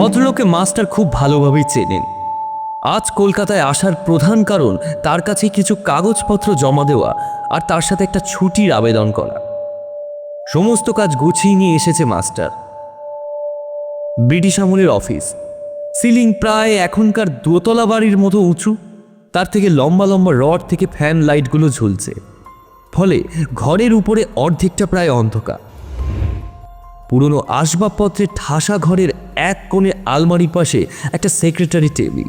ভদ্রলোককে মাস্টার খুব ভালোভাবেই চেনেন। আজ কলকাতায় আসার প্রধান কারণ তার কাছে কিছু কাগজপত্র জমা দেওয়া আর তার সাথে একটা ছুটির আবেদন করা। সমস্ত কাজ গুছিয়ে নিয়ে এসেছে মাস্টার। ব্রিটিশ আমলের অফিস, সিলিং প্রায় এখনকার দোতলা বাড়ির মতো উঁচু, তার থেকে লম্বা লম্বা রড থেকে ফ্যান লাইটগুলো ঝুলছে, ফলে ঘরের উপরে অর্ধেকটা প্রায় অন্ধকার। পুরনো আসবাবপত্রের ঠাসা ঘরের এক কোণে আলমারির পাশে একটা সেক্রেটারি টেবিল,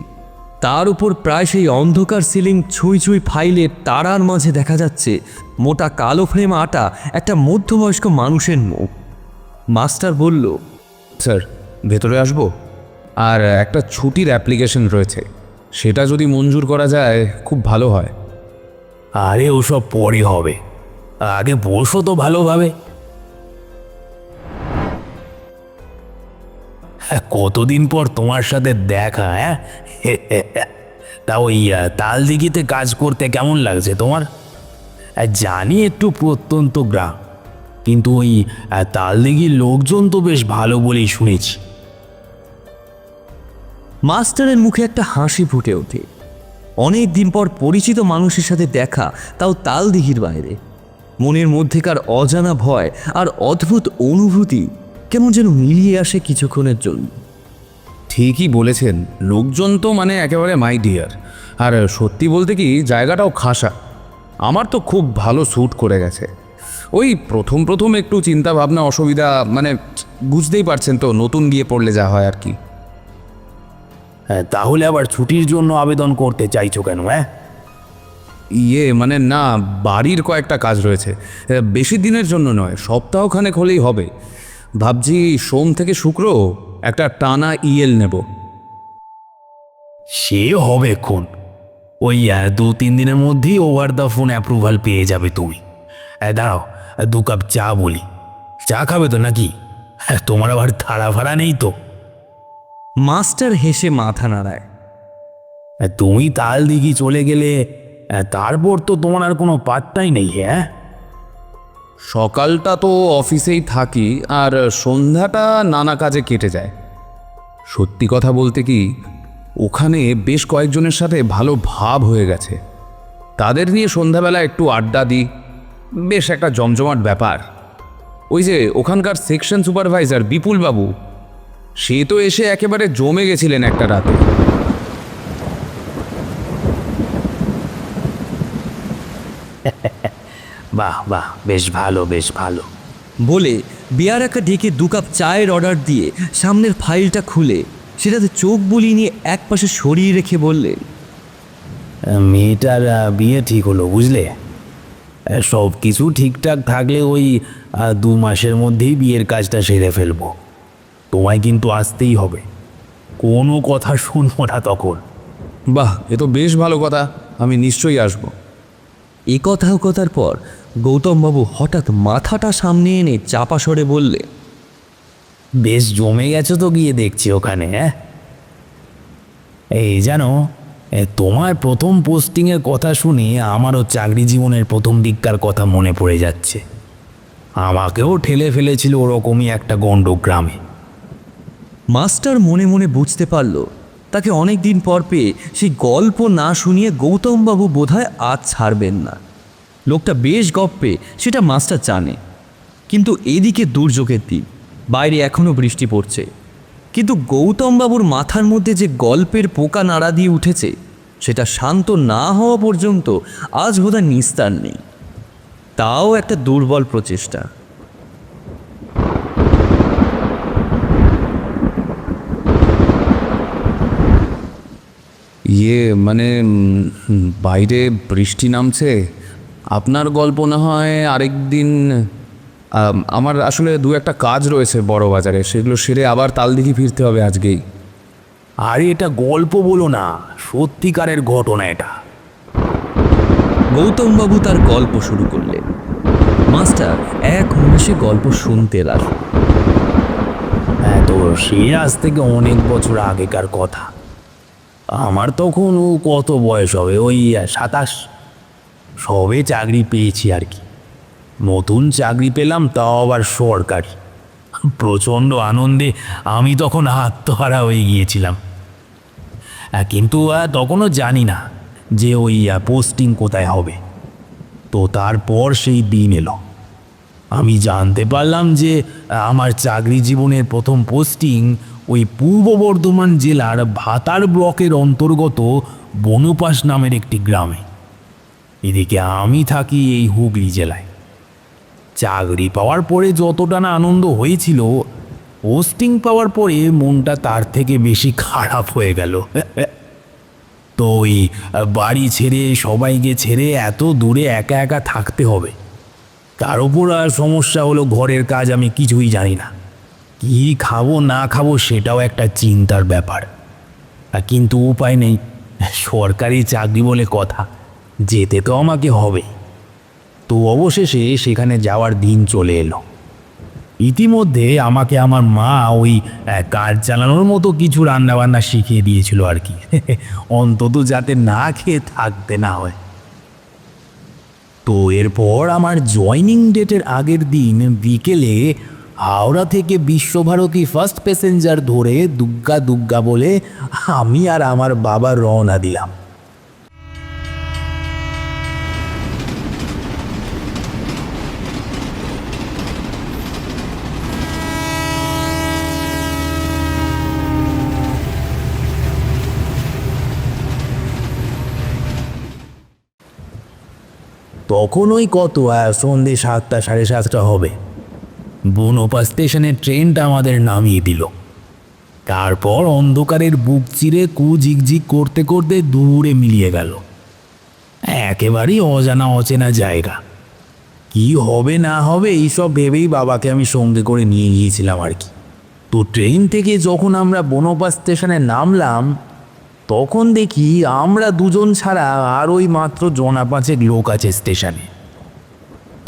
তার উপর প্রায় সেই অন্ধকার সিলিং ছুঁই ছুঁই ফাইলের তারার মাঝে দেখা যাচ্ছে মোটা কালো ফ্রেম আটা একটা মধ্যবয়স্ক মানুষের মুখ। মাস্টার বলল, স্যার ভেতরে আসবো? আর একটা ছুটির অ্যাপ্লিকেশন রয়েছে, সেটা যদি মঞ্জুর করা যায় খুব ভালো হয়। আরে ওসব পরে হবে, আগে বসো তো ভালোভাবে। কতদিন পর তোমার সাথে দেখা। তা ওই তালদিঘিতে কাজ করতে কেমন লাগছে তোমার? জানি একটু প্রত্যন্ত গ্রাম, কিন্তু ওই তালদিঘির লোকজন তো বেশ ভালো বলেই শুনেছি। মাস্টারের মুখে একটা হাসি ফুটে ওঠে। অনেক দিন পর পরিচিত মানুষের সাথে দেখা, তাও তালদিঘির বাইরে। মনের মধ্যেকার অজানা ভয় আর অদ্ভুত অনুভূতি কেমন যেন মিলিয়ে আসে কিছুক্ষণের জন্য। ঠিকই বলেছেন, লোকজন তো মানে একেবারে মাই ডিয়ার। আর সত্যি বলতে কি, জায়গাটাও খাসা। আমার তো খুব ভালো স্যুট করে গেছে। ওই প্রথম প্রথম একটু চিন্তা ভাবনা অসুবিধা, মানে বুঝতেই পারছেন তো, নতুন গিয়ে পড়লে যা হয় আর কি। তাহলে আবার ছুটির জন্য আবেদন করতে চাইছো কেন? মানে না, বাড়ির কয়েকটা কাজ রয়েছে, বেশি দিনের জন্য নয়, সপ্তাহখানেক হলেই হবে। ভাবছি সোম থেকে শুক্র একটা টানা ইএল নেব। সে হবে কোন, ওই 2-3 দিনের মধ্যেই ওভার দ্য ফোন অ্যাপ্রুভাল পেয়ে যাবে তুমি। দাঁড়াও, 2 কাপ চা বলি। চা খাবে তো নাকি? তোমার আবার থাড়া ফাড়া নেই তো? মাস্টার হেসে মাথা নাড়ায়। তুমি তালদিঘি চলে গেলে তারপর তো তোমার আর কোনো পাত্তাই নেই। সকালটা তো অফিসেই থাকি, আর সন্ধ্যাটা নানা কাজে কেটে যায়। সত্যি কথা বলতে কি, ওখানে বেশ কয়েকজনের সাথে ভালো ভাব হয়ে গেছে। তাদের নিয়ে সন্ধ্যাবেলা একটু আড্ডা দিই, বেশ একটা জমজমাট ব্যাপার। ওই যে ওখানকার সেকশন সুপারভাইজার বিপুল বাবু, সে তো এসে একেবারে জমে গেছিলেন একটা রাতে। বাহ বাহ, বেশ ভালো বেশ ভালো। বলে বিয়ার একটা ডেকে 2 কাপ চায়ের অর্ডার দিয়ে সামনের ফাইলটা খুলে সেটাতে চোখ বুলিয়ে নিয়ে এক পাশে সরিয়ে রেখে বললেন, মেয়েটার বিয়ে ঠিক হলো বুঝলে। সব কিছু ঠিকঠাক থাকলে ওই 2 মাসের মধ্যেই বিয়ের কাজটা সেরে ফেলবো। তোমায় কিন্তু আসতেই হবে, কোনো কথা শুনবো না তখন। বাহ, এ তো বেশ ভালো কথা, আমি নিশ্চয়ই আসবো। এ কথার পর গৌতমবাবু হঠাৎ মাথাটা সামনে এনে চাপা স্বরে বললে, বেশ জমে গেছো তো গিয়ে দেখছি ওখানে। এই জানো, তোমার প্রথম পোস্টিংয়ের কথা শুনে আমারও চাকরি জীবনের প্রথম দিককার কথা মনে পড়ে যাচ্ছে। আমাকেও ঠেলে ফেলেছিল ওরকমই একটা গণ্ড গ্রামে। মাস্টার মনে মনে বুঝতে পারল তাকে অনেক দিন পর পেয়ে সেই গল্প না শুনিয়ে গৌতমবাবু বোধহয় আজ ছাড়বেন না। লোকটা বেশ গপ্পে, সেটা মাস্টার জানে। কিন্তু এদিকে দুর্যোগের দিন, বাইরে এখনও বৃষ্টি পড়ছে, কিন্তু গৌতমবাবুর মাথার মধ্যে যে গল্পের পোকা নাড়া দিয়ে উঠেছে সেটা শান্ত না হওয়া পর্যন্ত আজ বোধহয় নিস্তার নেই। তাও একটা দুর্বল প্রচেষ্টা। মানে বাইরে বৃষ্টি নামছে, আপনার গল্প না হয় আরেক দিন। আমার আসলে 2-1 কাজ রয়েছে বড় বাজারে, সেগুলো সেরে আবার তালদিঘি ফিরতে হবে আজকেই। আরে এটা গল্প বলো না, সত্যিকারের ঘটনা এটা। গৌতমবাবু তার গল্প শুরু করলেন। মাস্টার এক মনে গল্প শুনতে লাগল। তো সে আজ থেকে অনেক বছর আগেকার কথা। আমার তখন কত বয়স হবে, ওই 27। সবে চাকরি পেয়েছি আর কি। নতুন চাকরি পেলাম, তাও আবার সরকারি। প্রচণ্ড আনন্দে আমি তখন আত্মহারা হয়ে গিয়েছিলাম। কিন্তু তখনও জানি না যে ওই পোস্টিং কোথায় হবে। তো তারপর সেই দিন এলো, আমি জানতে পারলাম যে আমার চাকরি জীবনের প্রথম পোস্টিং ওই পূর্ব বর্ধমান জেলার ভাতার ব্লকের অন্তর্গত বনপাস নামের একটি গ্রামে। এদিকে আমি থাকি এই হুগলি জেলায়। চাকরি পাওয়ার পরে যতটা না আনন্দ হয়েছিল, পোস্টিং পাওয়ার পরে মনটা তার থেকে বেশি খারাপ হয়ে গেল। তো ওই বাড়ি ছেড়ে, সবাইকে ছেড়ে এত দূরে একা একা থাকতে হবে। তার উপর আর সমস্যা হলো ঘরের কাজ আমি কিছুই জানি না, কি খাবো না খাবো সেটাও একটা চিন্তার ব্যাপার। কিন্তু উপায় নেই, সরকারি চাকরি বলে কথা, যেতে তো আমাকে হবে। তো অবশেষে সেখানে যাওয়ার দিন চলে এলো। ইতিমধ্যে আমাকে আমার মা ওই কাজ চালানোর মতো কিছু রান্নাবান্না শিখিয়ে দিয়েছিল আর কি, অন্তত যাতে না খেয়ে থাকতে না হয়। তো এরপর আমার জয়নিং ডেটের আগের দিন বিকেলে হাওড়া থেকে বিশ্বভারতী ফার্স্ট প্যাসেঞ্জার ধরে দুগ্গা দুগ্গা বলে আমি আর আমার বাবা রওনা দিলাম। তখন ওই কত সন্ধে 7টা, 7:30 হবে। বনপা স্টেশনের ট্রেনটা আমাদের নামিয়ে দিল। তারপর অন্ধকারের বুক চিরে ঝিকঝিক করতে করতে দূরে মিলিয়ে গেল। একেবারেই অজানা অচেনা জায়গা, কি হবে না হবে এইসব ভেবেই বাবাকে আমি সঙ্গে করে নিয়ে গিয়েছিলাম আর কি। তো ট্রেন থেকে যখন আমরা বনপা স্টেশনে নামলাম, তখন দেখি আমরা দুজন ছাড়া আর ওই মাত্র 5 লোক আছে স্টেশনে।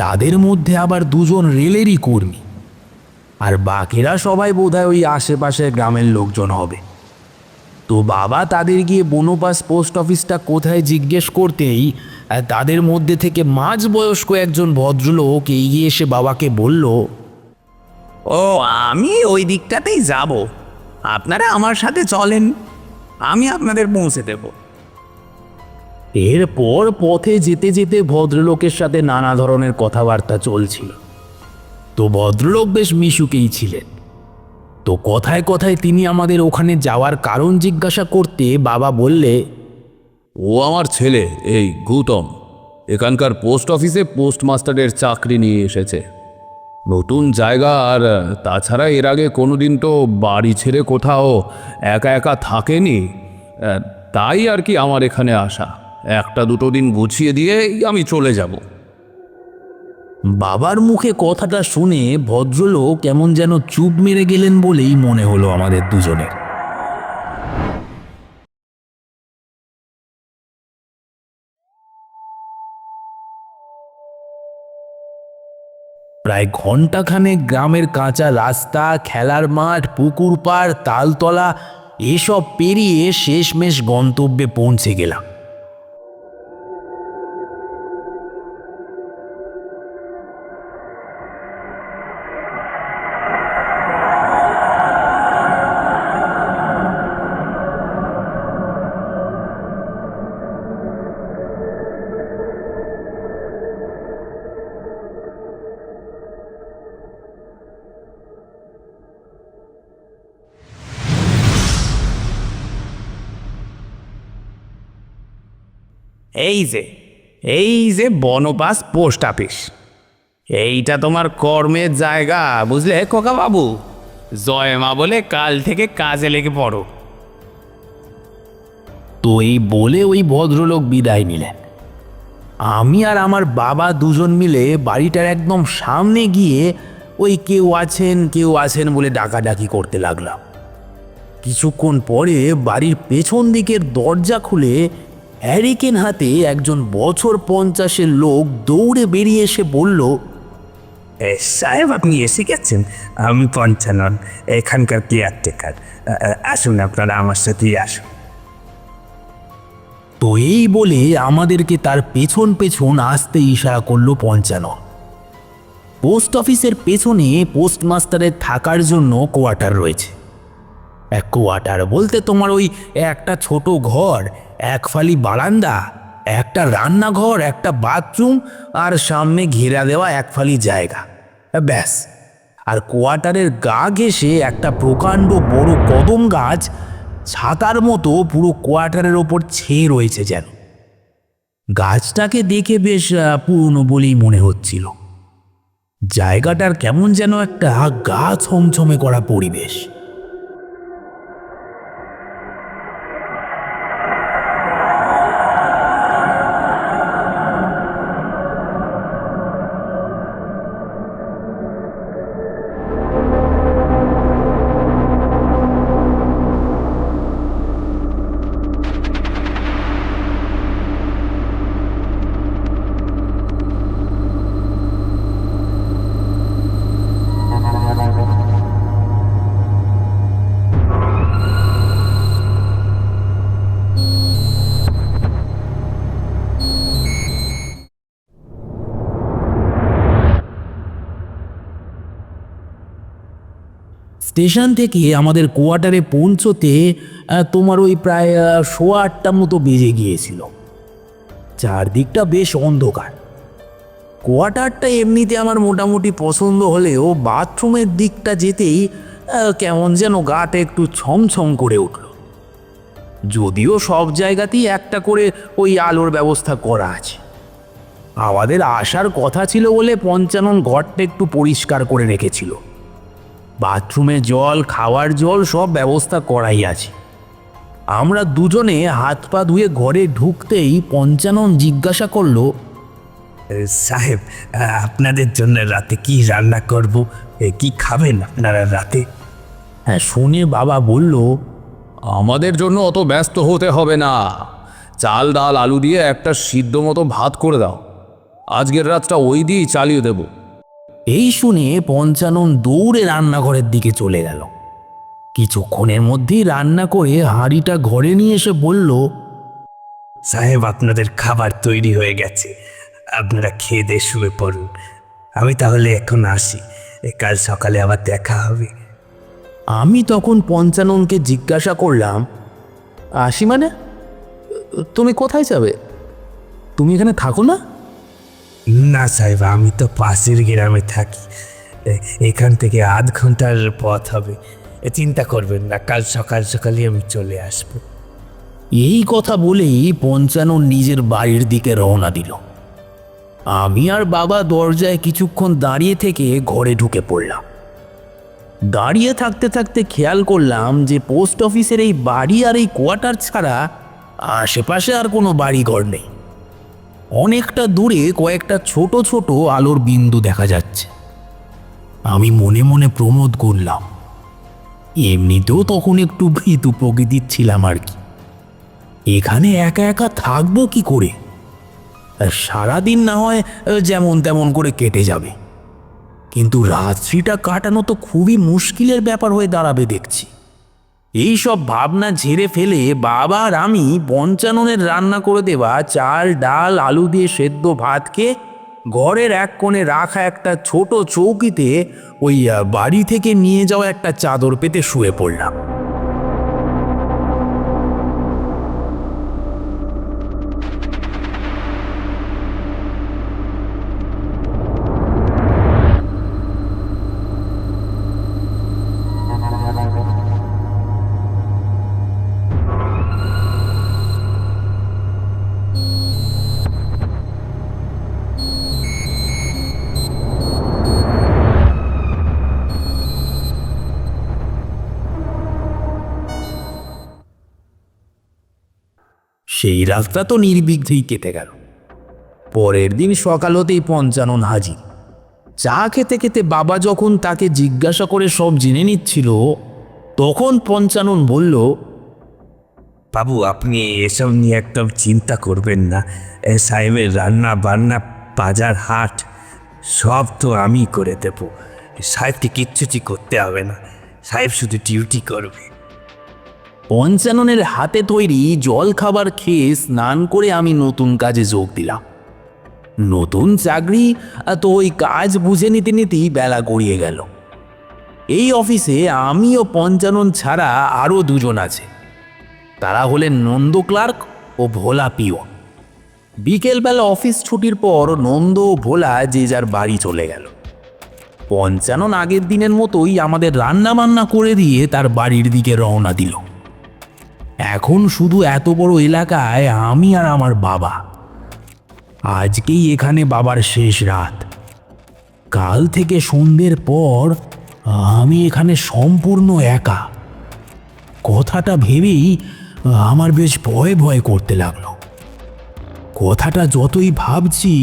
তাদের মধ্যে আবার 2জন রেলেরই কর্মী, আর বাকিরা সবাই বোধহয় ওই আশেপাশের গ্রামের লোকজন হবে। তো বাবা তাদের গিয়ে বনপাস পোস্ট অফিসটা কোথায় জিজ্ঞেস করতেই তাদের মধ্যে থেকে মাঝবয়স্ক একজন ভদ্রলোক এগিয়ে এসে বাবাকে বলল, ও আমি ওই দিকটাতেই যাব, আপনারা আমার সাথে চলেন, আমি আপনাদের পৌঁছে দেব। এরপর পথে যেতে যেতে ভদ্রলোকের সাথে নানা ধরনের কথাবার্তা চলছিল। তো ভদ্রলোক বেশ মিশুকেই ছিলেন। তো কথায় কথায় তিনি আমাদের ওখানে যাওয়ার কারণ জিজ্ঞাসা করতে বাবা বললে, ও আমার ছেলে, এই গৌতম, এখানকার পোস্ট অফিসে পোস্টমাস্টারের চাকরি নিয়ে এসেছে। নতুন জায়গা, আর তাছাড়া এর আগে কোনোদিন তো বাড়ি ছেড়ে কোথাও একা একা থাকেনি, তাই আর কি আমার এখানে আসা। 1-2 দিন গুছিয়ে দিয়ে আমি চলে যাব। বাবার মুখে কথাটা শুনে ভদ্রলোক কেমন যেন চুপ মেরে গেলেন বলেই মনে হলো আমাদের দুজনের। প্রায় ঘন্টাখানেক গ্রামের কাঁচা রাস্তা, খেলার মাঠ, পুকুর পাড়, তালতলা এসব পেরিয়ে শেষমেশ গন্তব্যে পৌঁছে গেলাম। এই যে বনপাস পোস্ট অফিস, এইটা তোমার কর্মের জায়গা, বুঝলে খোকা বাবু। জয় মা বলে কাল থেকে কাজে লেগে পড়ো। তো এই বলে ওই ভদ্রলোক বিদায় নিলেন। আমি আর আমার বাবা দুজন মিলে বাড়িটার একদম সামনে গিয়ে ওই কেউ আছেন বলে ডাকাডাকি করতে লাগলাম। কিছুক্ষণ পরে বাড়ির পেছন দিকের দরজা খুলে হ্যারিকেন হাতে একজন বছর 50-এর লোক দৌড়ে বেরিয়ে এসে বলল, সাহেব আপনি এসে গেছেন, আমি পঞ্চানন, এখানকার কেয়ারটেকার। আসুন আপনারা আমার সাথেই আসুন। তো এই বলে আমাদেরকে তার পেছন পেছন আসতে ইশারা করলো পঞ্চানন। পোস্ট অফিসের পেছনে পোস্টমাস্টারের থাকার জন্য কোয়ার্টার রয়েছে। কোয়ার্টার বলতে তোমার ওই একটা ছোট ঘর, এক ফালি বারান্দা, একটা রান্নাঘর, একটা বাথরুম আর সামনে ঘেরা দেওয়া এক ফালি জায়গা, ব্যাস। আর কোয়ার্টারের গা ঘেঁষে একটা প্রকাণ্ড বড় কদম গাছ ছাতার মতো পুরো কোয়ার্টারের ওপর ছেয়ে রয়েছে যেন। গাছটাকে দেখে বেশ পুরনো বলেই মনে হচ্ছিল। জায়গাটার কেমন যেন একটা গা ছমছমে করা পরিবেশ। স্টেশন থেকে আমাদের কোয়ার্টারে পৌঁছতে তোমার ওই প্রায় 8:15 মতো বেজে গিয়েছিল। চারদিকটা বেশ অন্ধকার। কোয়ার্টারটা এমনিতে আমার মোটামুটি পছন্দ হলেও বাথরুমের দিকটা যেতেই কেমন যেন গাটা একটু ছমছম করে উঠল। যদিও সব জায়গাতেই একটা করে ওই আলোর ব্যবস্থা করা আছে। আমাদের আসার কথা ছিল বলে পঞ্চানন ঘরটা একটু পরিষ্কার করে রেখেছিল। বাথরুমে জল, খাওয়ার জল সব ব্যবস্থা করাই আছে। আমরা দুজনে হাত পা ধুয়ে ঘরে ঢুকতেই পঞ্চানন জিজ্ঞাসা করলো, সাহেব, আপনাদের জন্য রাতে কি রান্না করব? কি খাবেন আপনারা রাতে? হ্যাঁ, শুনে বাবা বলল, আমাদের জন্য অত ব্যস্ত হতে হবে না। চাল, ডাল, আলু দিয়ে একটা সিদ্ধ মতো ভাত করে দাও। আজকের রাতটা ওই দিয়েই চালিয়ে দেব। এই শুনে পঞ্চানন দৌড়ে রান্নাঘরের দিকে চলে গেল। কিছুক্ষণের মধ্যেই রান্না করে হাঁড়িটা ঘরে নিয়ে এসে বলল, সাহেব, আপনাদের খাবার তৈরি হয়ে গেছে, আপনারা খেয়ে দিয়ে শুয়ে পড়ুন। আমি তাহলে এখন আসি, কাল সকালে আবার দেখা হবে। আমি তখন পঞ্চাননকে জিজ্ঞাসা করলাম, আসি মানে? তুমি কোথায় যাবে? তুমি এখানে থাকো না? না সাহেব, আমি তো পাশের গ্রামে থাকি, এখান থেকে 1/2 ঘন্টার পথ হবে। চিন্তা করবেন না, কাল সকাল সকালই আমি চলে আসবো। এই কথা বলেই পঞ্চানন নিজের বাড়ির দিকে রওনা দিল। আমি আর বাবা দরজায় কিছুক্ষণ দাঁড়িয়ে থেকে ঘরে ঢুকে পড়লাম। দাঁড়িয়ে থাকতে থাকতে খেয়াল করলাম যে পোস্ট অফিসের এই বাড়ি আর এই কোয়ার্টার ছাড়া আশেপাশে আর কোনো বাড়ি ঘর নেই। অনেকটা দূরে কয়েকটা ছোট ছোট আলোর বিন্দু দেখা যাচ্ছে। আমি মনে মনে প্রমোদ করলাম, এমনিতেও তখন একটু ভীতু প্রকৃতির ছিলাম আর কি। এখানে একা একা থাকবো কি করে? সারাদিন না হয় যেমন তেমন করে কেটে যাবে, কিন্তু রাত্রিটা কাটানো তো খুবই মুশকিলের ব্যাপার হয়ে দাঁড়াবে দেখছি। এই সব ভাবনা ঝেড়ে ফেলে বাবা আর আমি পঞ্চাননের রান্না করে দেওয়া চাল, ডাল, আলু দিয়ে সেদ্ধ ভাত খেয়ে ঘরের এক কোণে রাখা একটা ছোট চৌকিতে ওই বাড়ি থেকে নিয়ে যাওয়া একটা চাদর পেতে শুয়ে পড়লাম। সেই রাতটা তো নির্বিঘ্নেই কেটে গেল। পরের দিন সকাল হতেই পঞ্চানন হাজির। চা খেতে খেতে বাবা যখন তাকে জিজ্ঞাসা করে সব জেনে নিচ্ছিল, তখন পঞ্চানন বলল, বাবু, আপনি এসব নিয়ে একদম চিন্তা করবেন না। সাহেবের রান্না বান্না, বাজার হাট সব তো আমি করে দেব। সাহেবকে কিচ্ছুটি করতে হবে না, সাহেব শুধু ডিউটি করবে। পঞ্চাননের হাতে তৈরি জল খাবার খেয়ে স্নান করে আমি নতুন কাজে যোগ দিলাম। নতুন চাকরি, তো ওই কাজ বুঝে নিতে নিতেই বেলা গড়িয়ে গেল। এই অফিসে আমি ও পঞ্চানন ছাড়া আরও দুজন আছে। তারা হলেন নন্দ ক্লার্ক ও ভোলা পিওন। বিকেলবেলা অফিস ছুটির পর নন্দ ও ভোলা যে যার বাড়ি চলে গেল। পঞ্চানন আগের দিনের মতোই আমাদের রান্না বান্না করে দিয়ে তার বাড়ির দিকে রওনা দিল। এখন শুধু এত বড় এলাকায় আমি আর আমার বাবা। আজকেই এখানে বাবার শেষ রাত। কাল থেকে সন্ধ্যের পর আমি এখানে সম্পূর্ণ একা। কথাটা ভেবেই আমার বেশ ভয় ভয় করতে লাগলো। কথাটা যতই ভাবছি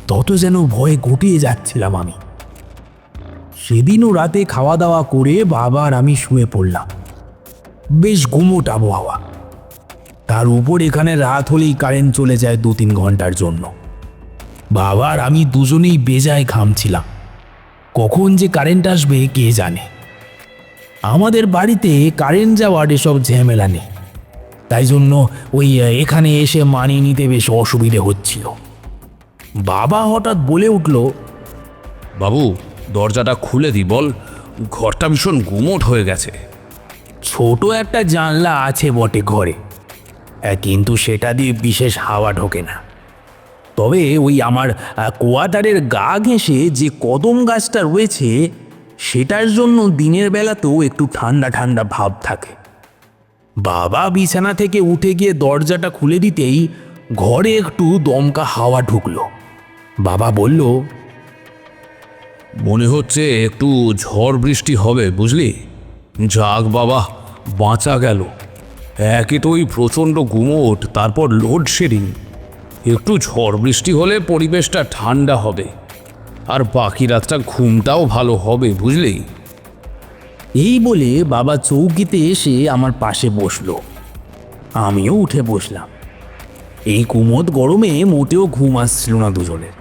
তত যেন ভয়ে গুটিয়ে যাচ্ছিলাম আমি। সেদিনও রাতে খাওয়া দাওয়া করে বাবা আর আমি শুয়ে পড়লাম। বেশ গুমোট আবহাওয়া, তার উপর এখানে রাত হলেই কারেন্ট চলে যায় 2-3 ঘন্টার জন্য। বাবা আর আমি দুজনেই বেজায় ঘামছিলাম। কখন যে কারেন্ট আসবে কে জানে। আমাদের বাড়িতে কারেন্ট যাওয়ার এসব ঝামেলা নেই, তাই জন্য ওই এখানে এসে মানিয়ে নিতে বেশ অসুবিধে হচ্ছিল। বাবা হঠাৎ বলে উঠল, বাবু, দরজাটা খুলে দি বল, ঘরটা ভীষণ গুমোট হয়ে গেছে। ছোট একটা জানলা আছে বটে ঘরে, কিন্তু সেটা দিয়ে বিশেষ হাওয়া ঢোকে না। তবে ওই আমার কোয়ার্টারের গা ঘেঁষে যে কদম গাছটা রয়েছে সেটার জন্য দিনের বেলাতেও একটু ঠান্ডা ঠান্ডা ভাব থাকে। বাবা বিছানা থেকে উঠে গিয়ে দরজাটা খুলে দিতেই ঘরে একটু দমকা হাওয়া ঢুকলো। বাবা বলল, মনে হচ্ছে একটু ঝড় বৃষ্টি হবে, বুঝলি? যাক বাবা, বাঁচা গেল। একে তো ওই প্রচণ্ড গুমোট, তারপর লোডশেডিং। একটু ঝড় বৃষ্টি হলে পরিবেশটা ঠান্ডা হবে, আর বাকি রাতটা ঘুমটাও ভালো হবে, বুঝলি? এই বলে বাবা চৌকিতে এসে আমার পাশে বসলো। আমিও উঠে বসলাম। এই কুমোদ গরমে মোটেও ঘুম আসছিল না দুজনের।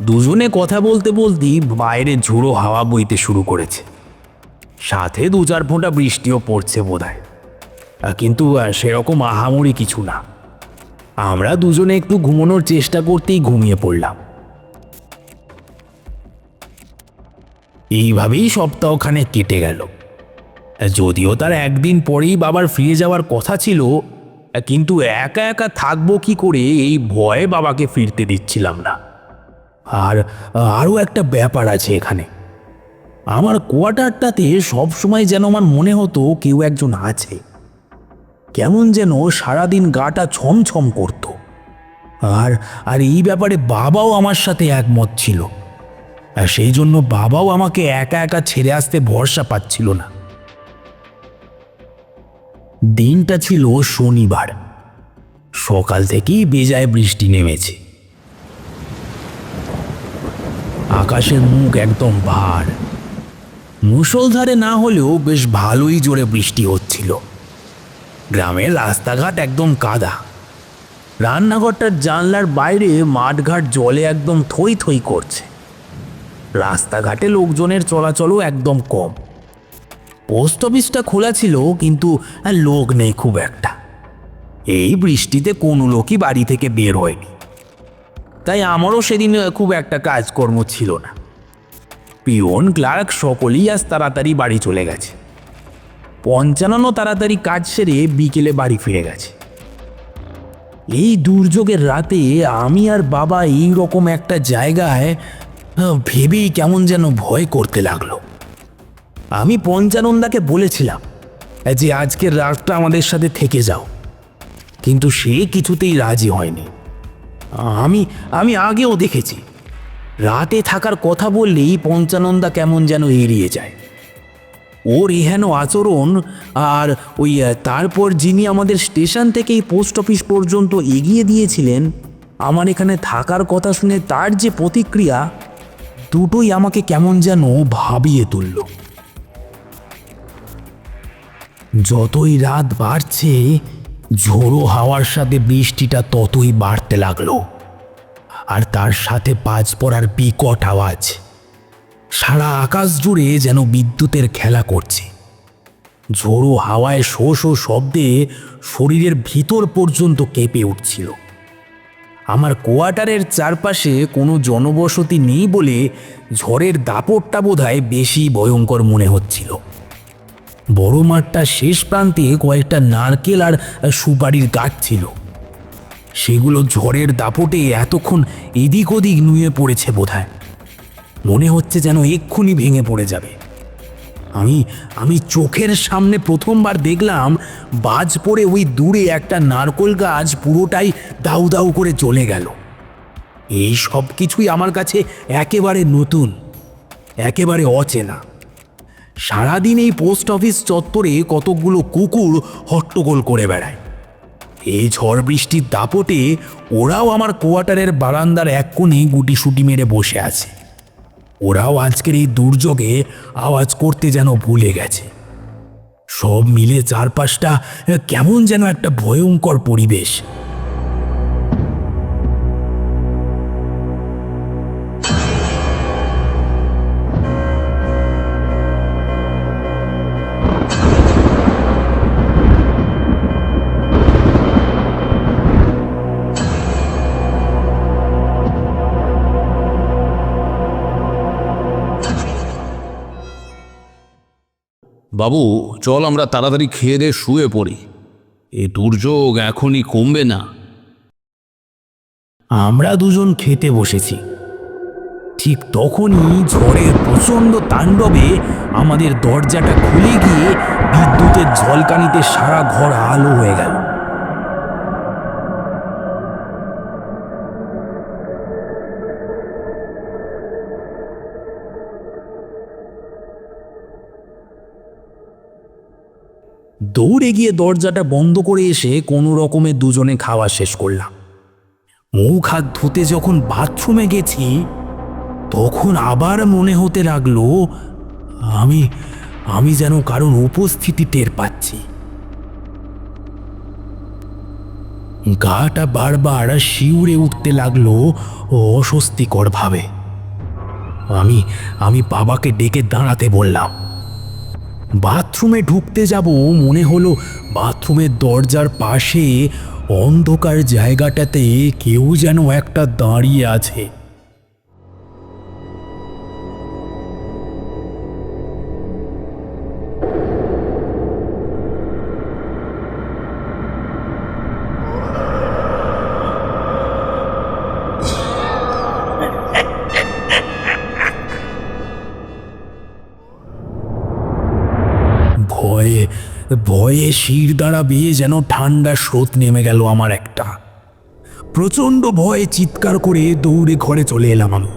দুজনে কথা বলতে বলতেই বাইরে ঝোড়ো হাওয়া বইতে শুরু করেছে। সাথে 2-4 ফোঁটা বৃষ্টিও পড়ছে বোধহয়, কিন্তু সেরকম আহামরি কিছু না। আমরা দুজনে একটু ঘুমানোর চেষ্টা করতেই ঘুমিয়ে পড়লাম। এইভাবেই সপ্তাহখানেক কেটে গেল। যদিও তার একদিন পরেই বাবার ফিরে যাওয়ার কথা ছিল, কিন্তু একা একা থাকবো কি করে এই ভয়ে বাবাকে ফিরতে দিচ্ছিলাম না। আর আরও একটা ব্যাপার আছে এখানে। আমার কোয়ার্টারটাতে সবসময় যেন আমার মনে হতো কেউ একজন আছে। কেমন যেন সারাদিন গাটা ছমছম করত। আর আর এই ব্যাপারে বাবাও আমার সাথে একমত ছিল। আর সেই জন্য বাবাও আমাকে একা একা ছেড়ে আসতে ভরসা পাচ্ছিল না। দিনটা ছিল শনিবার। সকাল থেকেই বেজায় বৃষ্টি নেমেছে। আকাশের মুখ একদম ভার। মুষলধারে না হলেও বেশ ভালোই জোরে বৃষ্টি হচ্ছিল। গ্রামের রাস্তাঘাট একদম কাদা। রান্নাঘরটার জানলার বাইরে মাঠঘাট জলে একদম থই থই করছে। রাস্তাঘাটে লোকজনের চলাচলও একদম কম। পোস্ট অফিসটা খোলা ছিল, কিন্তু লোক নেই খুব একটা। এই বৃষ্টিতে কোনো লোকই বাড়ি থেকে বের হয়নি, তাই আমারও সেদিন খুব একটা কাজকর্ম ছিল না। পিওন ক্লার্ক সকলেই আজ তাড়াতাড়ি বাড়ি চলে গেছে। পঞ্চাননও তাড়াতাড়ি কাজ সেরে বিকেলে বাড়ি ফিরে গেছে। এই দুর্যোগের রাতে আমি আর বাবা এই রকম একটা জায়গায় ভেবেই কেমন যেন ভয় করতে লাগলো। আমি পঞ্চানন্দাকে বলেছিলাম যে আজকের রাতটা আমাদের সাথে থেকে যাও, কিন্তু সে কিছুতেই রাজি হয়নি। আমি আগেও দেখেছি, রাতে থাকার কথা বললেই পঞ্চানন্দা কেমন যেন এড়িয়ে যায়। ওর এহেন আচরণ, আর ওই তারপর যিনি আমাদের স্টেশন থেকেই পোস্ট অফিস পর্যন্ত এগিয়ে দিয়েছিলেন, আমার এখানে থাকার কথা শুনে তার যে প্রতিক্রিয়া, দুটোই আমাকে কেমন যেন ভাবিয়ে তুলল। যতই রাত বাড়ছে, ঝোড়ো হাওয়ার সাথে বৃষ্টিটা ততই বাড়তে লাগলো। আর তার সাথে বাজ পড়ার বিকট আওয়াজ। সারা আকাশ জুড়ে যেন বিদ্যুতের খেলা করছে। ঝোড়ো হাওয়ায় শো শো শব্দে শরীরের ভিতর পর্যন্ত কেঁপে উঠছিল। আমার কোয়ার্টারের চারপাশে কোনো জনবসতি নেই বলে ঝড়ের দাপটটা বোধহয় বেশি ভয়ঙ্কর মনে হচ্ছিল। বড় মাঠটার শেষ প্রান্তে কয়েকটা নারকেল আর সুপারির গাছ ছিল। সেগুলো ঝড়ের দাপটে এতক্ষণ এদিক ওদিক নুয়ে পড়েছে বোধহয়। মনে হচ্ছে যেন এক্ষুনি ভেঙে পড়ে যাবে। আমি চোখের সামনে প্রথমবার দেখলাম বাজ পড়ে ওই দূরে একটা নারকেল গাছ পুরোটাই দাউ দাউ করে চলে গেল। এই সব কিছুই আমার কাছে একেবারে নতুন, একেবারে অচেনা। সারাদিন এই পোস্ট অফিস চত্বরে কতকগুলো কুকুর হট্টগোল করে বেড়ায়। এই ঝড় বৃষ্টির দাপটে ওরাও আমার কোয়ার্টারের বারান্দার এক কোণে গুটিসুটি মেরে বসে আছে। ওরাও আজকের এই দুর্যোগে আওয়াজ করতে যেন ভুলে গেছে। সব মিলে চারপাশটা কেমন যেন একটা ভয়ঙ্কর পরিবেশ। বাবু, চল আমরা তাড়াতাড়ি খেয়ে দিয়ে শুয়ে পড়ি। এই দুর্যোগ এখনই কমবে না। আমরা দুজন খেতে বসেছি, ঠিক তখনই ঝড়ের প্রচণ্ড তাণ্ডবে আমাদের দরজাটা খুলে গিয়ে বিদ্যুতের ঝলকানিতে সারা ঘর আলো হয়ে গেল। দৌড়ে গিয়ে দরজাটা বন্ধ করে এসে কোনো রকমে দুজনে খাওয়া শেষ করলাম। মুখ হাত ধুতে যখন বাথরুমে গেছি তখন আবার মনে হতে লাগলো আমি যেন কারোর উপস্থিতি টের পাচ্ছি। গাটা বারবার শিউরে উঠতে লাগলো অস্বস্তিকর ভাবে। আমি বাবাকে ডেকে দাঁড়াতে বললাম। বাথরুমে ঢুকতে যাব মনে হলো বাথরুমের দরজার পাশে অন্ধকার জায়গাটাতে কেউ যেন একটা দাঁড়িয়ে আছে। ভয়ে শির দ্বারা বেয়ে যেন ঠান্ডা স্রোত নেমে গেল আমার একটা। প্রচণ্ড ভয়ে চিৎকার করে দৌড়ে ঘরে চলে এলাম আমি।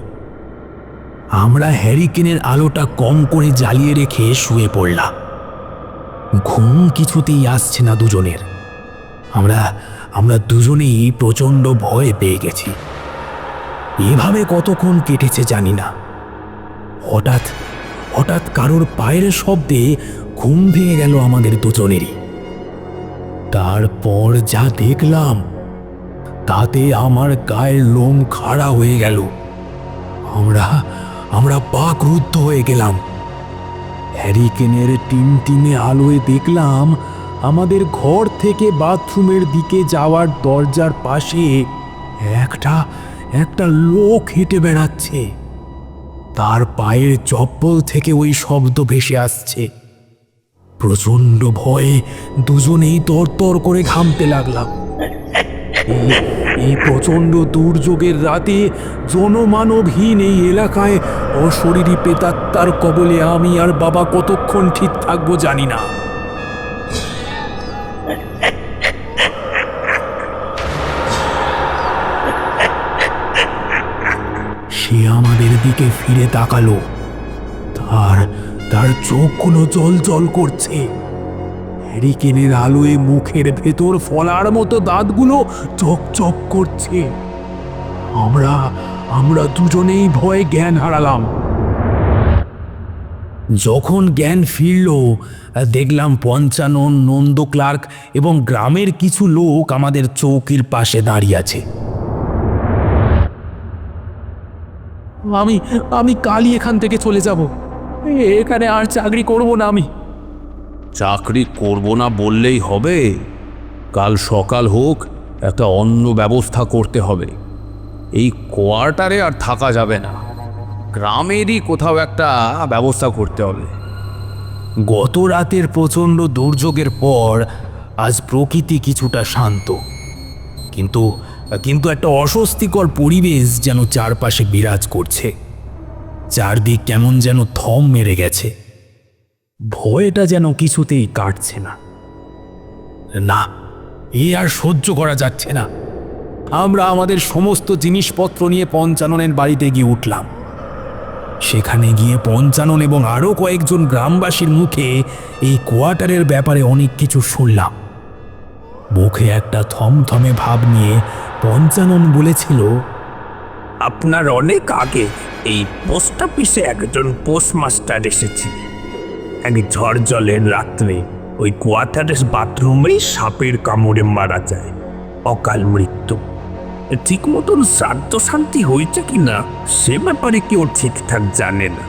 আমরা হ্যারিকেনের আলোটা কম করে জ্বালিয়ে রেখে শুয়ে পড়লাম। ঘুম কিছুতেই আসছে না দুজনের। আমরা দুজনেই প্রচণ্ড ভয় পেয়ে গেছি। এভাবে কতক্ষণ কেটেছে জানি না। হঠাৎ কারোর পায়ের শব্দে ঘুম ভেঙে গেল আমাদের দুজনেরই। তারপর যা দেখলাম তাতে আমার গায়ের লোম খাড়া হয়ে গেল। আমরা বাকরুদ্ধ হয়ে গেলাম। হ্যারিকেনের টিমটিমে আলোয় দেখলাম আমাদের ঘর থেকে বাথরুমের দিকে যাওয়ার দরজার পাশে একটা লোক হেঁটে বেড়াচ্ছে। তার পায়ের চপ্পল থেকে ওই শব্দ ভেসে আসছে। প্রচণ্ড ভয়ে দুজনেই তরতর করে ঘামতে লাগলাম। এই প্রচণ্ড দুর্যোগের রাতে জনমানবহীন এই এলাকায় অশরীরী প্রেতাত্মার কবলে আমি আর বাবা কতক্ষণ ঠিক থাকবো জানি না। সে আমাদের দিকে ফিরে তাকালো। তার চোখগুলো জল জল করছে। হ্যারিকেনের আলোয় মুখের ভেতর ফলার মতো দাঁতগুলো চকচক করছে। আমরা দুজনেই ভয়ে জ্ঞান হারালাম। যখন জ্ঞান ফিরল দেখলাম পঞ্চানন, নন্দ ক্লার্ক এবং গ্রামের কিছু লোক আমাদের চৌকির পাশে দাঁড়িয়ে আছে। আমি কালই এখান থেকে চলে যাব। এখানে আর চাকরি করব না। চাকরি করব না বললেই হবে? কাল সকাল হোক, একটা অন্য ব্যবস্থা করতে হবে। এই কোয়ার্টারে আর থাকা যাবে না, গ্রামেরই কোথাও একটা ব্যবস্থা করতে হবে। গত রাতের প্রচণ্ড দুর্যোগের পর আজ প্রকৃতি কিছুটা শান্ত, কিন্তু কিন্তু একটা অস্বস্তিকর পরিবেশ যেন চারপাশে বিরাজ করছে। চারদিক কেমন যেন থম মেরে গেছে, ভয়টা যেন কিছুতেই কাটছে না। না, এ আর সহ্য করা যাচ্ছে না। আমরা আমাদের সমস্ত জিনিসপত্র নিয়ে পঞ্চাননের বাড়িতে গিয়ে উঠলাম। সেখানে গিয়ে পঞ্চানন এবং আরও কয়েকজন গ্রামবাসীর মুখে এই কোয়ার্টারের ব্যাপারে অনেক কিছু শুনলাম। মুখে একটা থমথমে ভাব নিয়ে পঞ্চানন বলেছিল, আপনার অনেক আগে এই পোস্ট অফিসে একজন পোস্টমাস্টার এসেছে। এক ঝড় জলের রাত্রে ওই কোয়ার্টারের বাথরুমেই সাপের কামড়ে মারা যায়, অকাল মৃত্যু। ঠিক মতন শ্রাদ্ধ শান্তি হয়েছে কিনা সে ব্যাপারে কেউ ঠিকঠাক জানে না,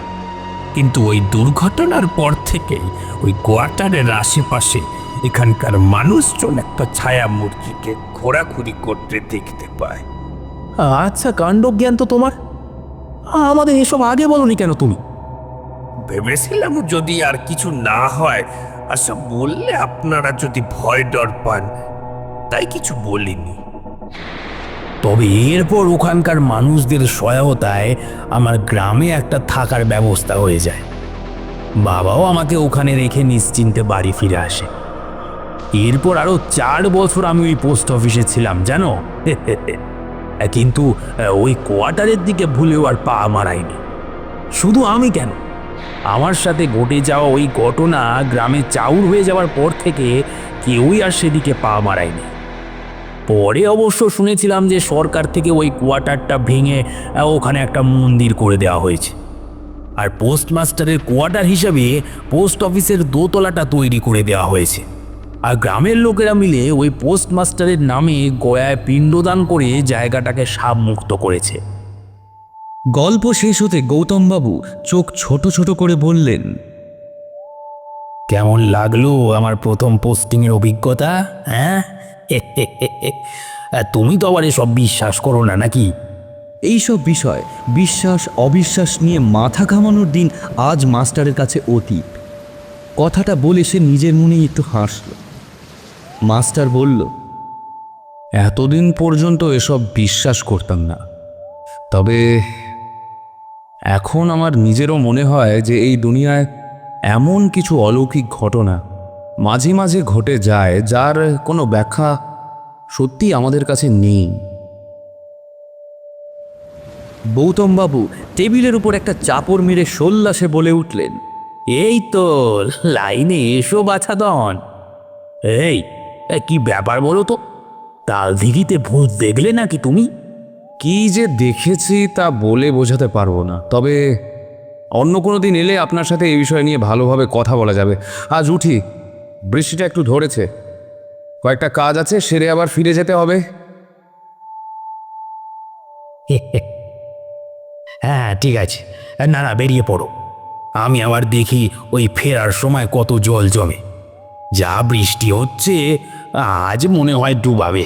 কিন্তু ওই দুর্ঘটনার পর থেকেই ওই কোয়ার্টারের আশেপাশে এখানকার মানুষজন একটা ছায়া মূর্তিকে ঘোরাঘুরি করতে দেখতে পায়। আচ্ছা, কাণ্ডজ্ঞান তো তোমার, আমাদের এসব আগে বলনি কেন তুমি? ভেবেছিলাম যদি আর কিছু না হয়, আচ্ছা বললে আপনারা যদি ভয় ডর পান, তাই কিছু বলিনি। তবে এরপর ওখানকার মানুষদের সহায়তায় আমার গ্রামে একটা থাকার ব্যবস্থা হয়ে যায়। বাবাও আমাকে ওখানে রেখে নিশ্চিন্তে বাড়ি ফিরে আসে। এরপর আরো 4 বছর আমি ওই পোস্ট অফিসে ছিলাম, জানো। কিন্তু ওই কোয়ার্টারের দিকে ভুলেও আর পা মারাইনি। শুধু আমি কেন, আমার সাথে ঘটে যাওয়া ওই ঘটনা গ্রামে চাউর হয়ে যাওয়ার পর থেকে কেউই আর সেদিকে পা মারায়নি। পরে অবশ্য শুনেছিলাম যে সরকার থেকে ওই কোয়ার্টারটা ভেঙে ওখানে একটা মন্দির করে দেওয়া হয়েছে, আর পোস্টমাস্টারের কোয়ার্টার হিসাবে পোস্ট অফিসের দোতলাটা তৈরি করে দেওয়া হয়েছে। আর গ্রামের লোকেরা মিলে ওই পোস্টমাস্টারের নামে গয়ায় পিণ্ডদান করে জায়গাটাকে সাপমুক্ত করেছে। গল্প শেষ হতে গৌতমবাবু চোখ ছোট ছোট করে বললেন, কেমন লাগলো আমার প্রথম পোস্টিংয়ের অভিজ্ঞতা? হ্যাঁ, তুমি তো আবার এসব বিশ্বাস করো না নাকি? এইসব বিষয় বিশ্বাস অবিশ্বাস নিয়ে মাথা ঘামানোর দিন আজ মাস্টারের কাছে অতীত। কথাটা বলে সে নিজের মনেই একটু হাসল। মাস্টার বলল, এতদিন পর্যন্ত এসব বিশ্বাস করতাম না, তবে এখন আমার নিজেরও মনে হয় যে এই দুনিয়ায় এমন কিছু অলৌকিক ঘটনা মাঝে মাঝে ঘটে যায় যার কোনো ব্যাখ্যা সত্যি আমাদের কাছে নেই। গৌতমবাবু টেবিলের উপর একটা চাপড় মেরে সোল্লাসে বলে উঠলেন, এই তো লাইনে এসো বাছাধন। এই কি ব্যাপার বলো তো, তালদিঘিতে ভূত দেখলে নাকি তুমি? কি যে দেখেছি তা বলে বোঝাতে পারবো না, তবে অন্য কোনো দিন এলে আপনার সাথে এই বিষয় নিয়ে ভালোভাবে কথা বলা যাবে। আজ উঠি, বৃষ্টিটা একটু ধরেছে, কয়েকটা কাজ আছে, সেরে আবার ফিরে যেতে হবে। হ্যাঁ ঠিক আছে, না না বেরিয়ে পড়ো। আমি আবার দেখি ওই ফেরার সময় কত জল জমে। যা বৃষ্টি হচ্ছে, আজ মনে হয় ডুবাবে।